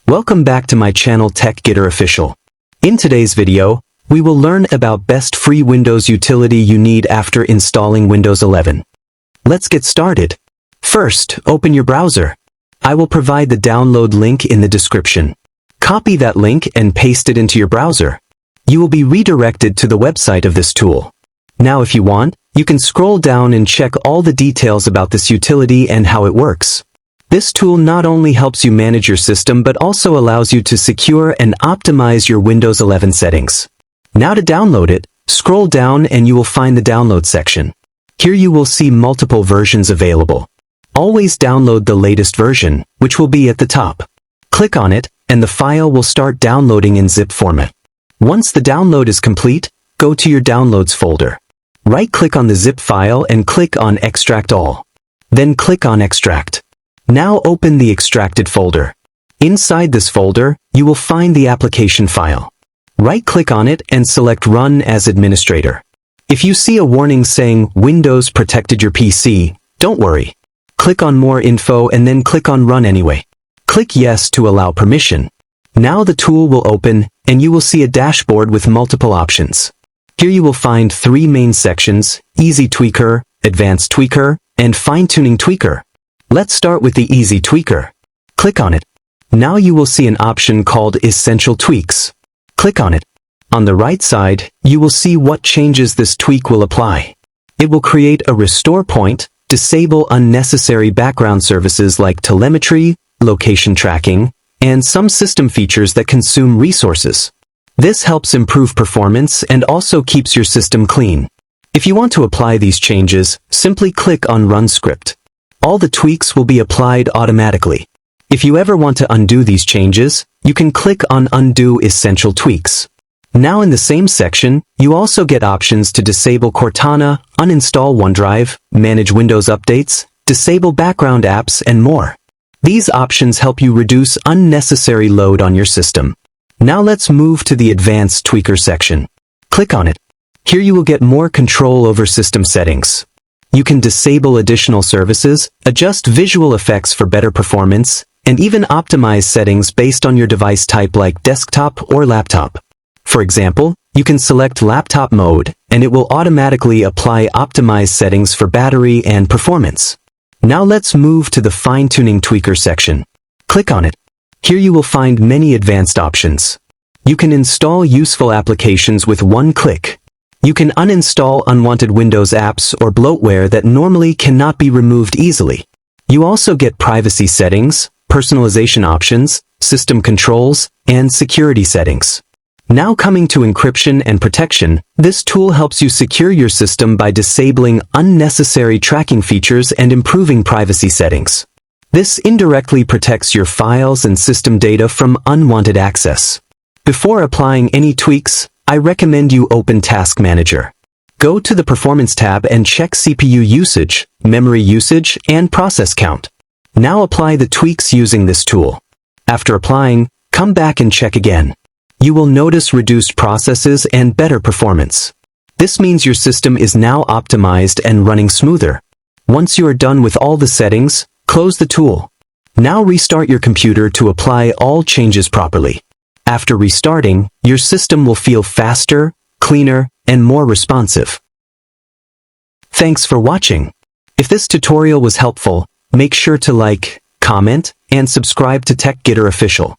Welcome back to my channel TechGetter Official. In today's video, we will learn about best free Windows utility you need after installing Windows 11. Let's get started. First, open your browser. I will provide the download link in the description. Copy that link and paste it into your browser. You will be redirected to the website of this tool. Now if you want, you can scroll down and check all the details about this utility and how it works. This tool not only helps you manage your system but also allows you to secure and optimize your Windows 11 settings. Now to download it, scroll down and you will find the download section. Here you will see multiple versions available. Always download the latest version, which will be at the top. Click on it, and the file will start downloading in zip format. Once the download is complete, go to your Downloads folder. Right-click on the zip file and click on Extract All. Then click on Extract. Now open the extracted folder. Inside this folder, you will find the application file. Right-click on it and select Run as Administrator. If you see a warning saying Windows protected your PC, don't worry. Click on More Info and then click on Run anyway. Click Yes to allow permission. Now the tool will open and you will see a dashboard with multiple options. Here you will find three main sections: Easy Tweaker, Advanced Tweaker, and Fine-Tuning Tweaker. Let's start with the Easy Tweaker. Click on it. Now you will see an option called Essential Tweaks. Click on it. On the right side, you will see what changes this tweak will apply. It will create a restore point, disable unnecessary background services like telemetry, location tracking, and some system features that consume resources. This helps improve performance and also keeps your system clean. If you want to apply these changes, simply click on Run Script. All the tweaks will be applied automatically. If you ever want to undo these changes, you can click on Undo Essential Tweaks. Now in the same section, you also get options to disable Cortana, uninstall OneDrive, manage Windows updates, disable background apps, and more. These options help you reduce unnecessary load on your system. Now let's move to the Advanced Tweaker section. Click on it. Here you will get more control over system settings. You can disable additional services, adjust visual effects for better performance, and even optimize settings based on your device type like desktop or laptop. For example, you can select laptop mode, and it will automatically apply optimized settings for battery and performance. Now let's move to the Fine-Tuning Tweaker section. Click on it. Here you will find many advanced options. You can install useful applications with one click. You can uninstall unwanted Windows apps or bloatware that normally cannot be removed easily. You also get privacy settings, personalization options, system controls, and security settings. Now coming to encryption and protection, this tool helps you secure your system by disabling unnecessary tracking features and improving privacy settings. This indirectly protects your files and system data from unwanted access. Before applying any tweaks, I recommend you open Task Manager. Go to the Performance tab and check CPU usage, memory usage, and process count. Now apply the tweaks using this tool. After applying, come back and check again. You will notice reduced processes and better performance. This means your system is now optimized and running smoother. Once you are done with all the settings, close the tool. Now restart your computer to apply all changes properly. After restarting, your system will feel faster, cleaner, and more responsive. Thanks for watching. If this tutorial was helpful, make sure to like, comment, and subscribe to TechGetter Official.